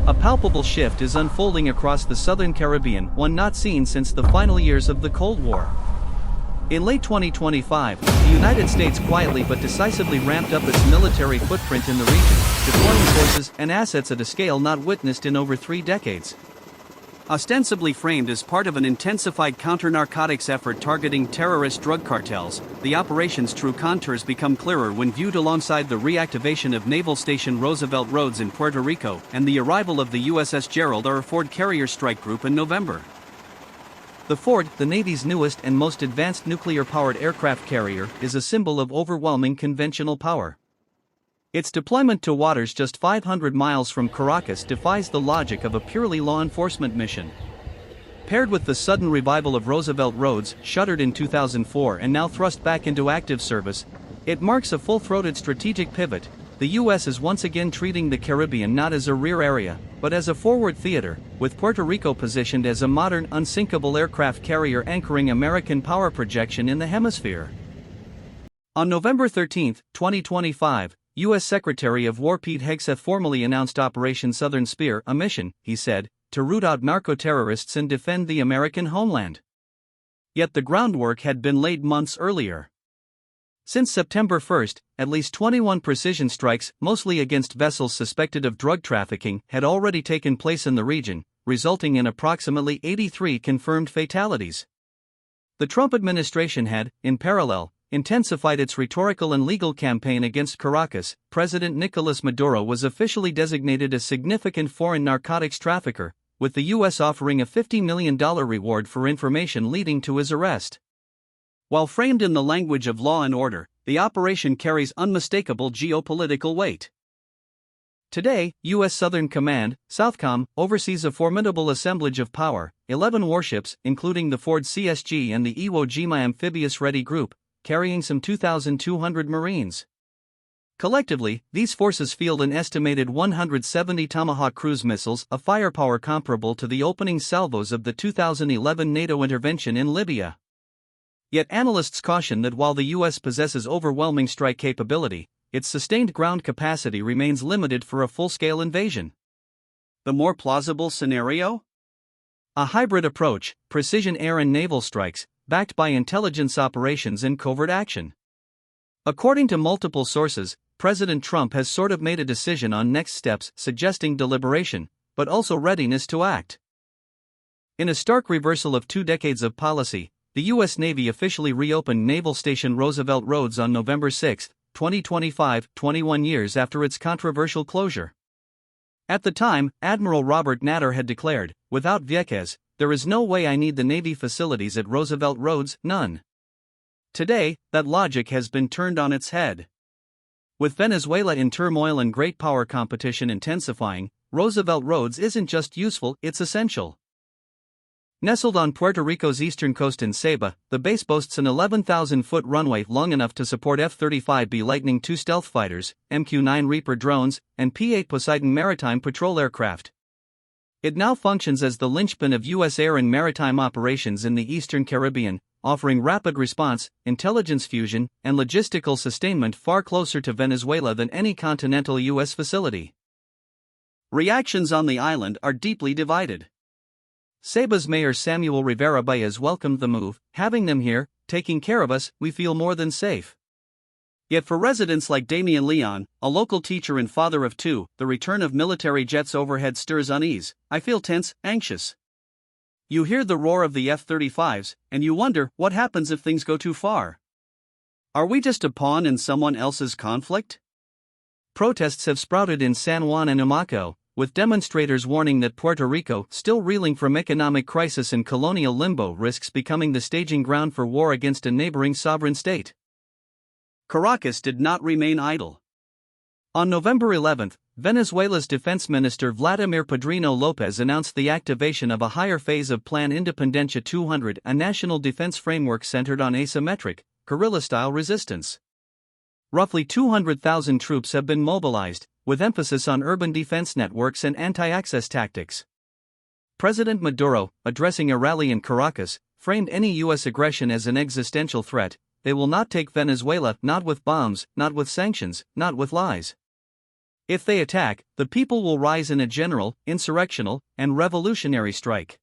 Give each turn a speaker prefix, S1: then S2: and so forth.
S1: A palpable shift is unfolding across the southern Caribbean, one not seen since the final years of the Cold War. In late 2025, the United States quietly but decisively ramped up its military footprint in the region, deploying forces and assets at a scale not witnessed in over 3 decades. Ostensibly framed as part of an intensified counter-narcotics effort targeting terrorist drug cartels, the operation's true contours become clearer when viewed alongside the reactivation of Naval Station Roosevelt Roads in Puerto Rico and the arrival of the USS Gerald R carrier strike group in November. The Ford, the Navy's newest and most advanced nuclear-powered aircraft carrier, is a symbol of overwhelming conventional power. Its deployment to waters just 500 miles from Caracas defies the logic of a purely law enforcement mission. Paired with the sudden revival of Roosevelt Roads, shuttered in 2004 and now thrust back into active service, it marks a full-throated strategic pivot. The U.S. is once again treating the Caribbean not as a rear area, but as a forward theater, with Puerto Rico positioned as a modern, unsinkable aircraft carrier anchoring American power projection in the hemisphere. On November 13, 2025, U.S. Secretary of War Pete Hegseth formally announced Operation Southern Spear, a mission, he said, to root out narco-terrorists and defend the American homeland. Yet the groundwork had been laid months earlier. Since September 1, at least 21 precision strikes, mostly against vessels suspected of drug trafficking, had already taken place in the region, resulting in approximately 83 confirmed fatalities. The Trump administration had, in parallel, intensified its rhetorical and legal campaign against Caracas. President Nicolas Maduro was officially designated a significant foreign narcotics trafficker, with the U.S. offering a $50 million reward for information leading to his arrest. While framed in the language of law and order, the operation carries unmistakable geopolitical weight. Today, U.S. Southern Command, SOUTHCOM, oversees a formidable assemblage of power, 11 warships, including the Ford CSG and the Iwo Jima amphibious-ready group, carrying some 2,200 Marines. Collectively, these forces field an estimated 170 Tomahawk cruise missiles, a firepower comparable to the opening salvos of the 2011 NATO intervention in Libya. Yet analysts caution that while the U.S. possesses overwhelming strike capability, its sustained ground capacity remains limited for a full-scale invasion. The more plausible scenario? A hybrid approach, precision air and naval strikes, backed by intelligence operations and covert action. According to multiple sources, President Trump has sort of made a decision on next steps, suggesting deliberation, but also readiness to act. In a stark reversal of 2 decades of policy, the U.S. Navy officially reopened Naval Station Roosevelt Roads on November 6, 2025, 21 years after its controversial closure. At the time, Admiral Robert Natter had declared, "Without Vieques, there is no way I need the Navy facilities at Roosevelt Roads, none." Today, that logic has been turned on its head. With Venezuela in turmoil and great power competition intensifying, Roosevelt Roads isn't just useful, it's essential. Nestled on Puerto Rico's eastern coast in Ceiba, the base boasts an 11,000-foot runway long enough to support F-35B Lightning II stealth fighters, MQ-9 Reaper drones, and P-8 Poseidon maritime patrol aircraft. It now functions as the linchpin of U.S. air and maritime operations in the eastern Caribbean, offering rapid response, intelligence fusion, and logistical sustainment far closer to Venezuela than any continental U.S. facility. Reactions on the island are deeply divided. Ceiba's Mayor Samuel Rivera Baez welcomed the move, "Having them here, taking care of us, we feel more than safe." Yet for residents like Damian Leon, a local teacher and father of 2, the return of military jets overhead stirs unease. "I feel tense, anxious. You hear the roar of the F-35s, and you wonder, what happens if things go too far? Are we just a pawn in someone else's conflict?" Protests have sprouted in San Juan and Humacao, with demonstrators warning that Puerto Rico, still reeling from economic crisis and colonial limbo, risks becoming the staging ground for war against a neighboring sovereign state. Caracas did not remain idle. On November 11, Venezuela's Defense Minister Vladimir Padrino Lopez announced the activation of a higher phase of Plan Independencia 200, a national defense framework centered on asymmetric, guerrilla-style resistance. Roughly 200,000 troops have been mobilized, with emphasis on urban defense networks and anti-access tactics. President Maduro, addressing a rally in Caracas, framed any U.S. aggression as an existential threat. "They will not take Venezuela, not with bombs, not with sanctions, not with lies." If they attack, the people will rise in a general, insurrectional, and revolutionary strike.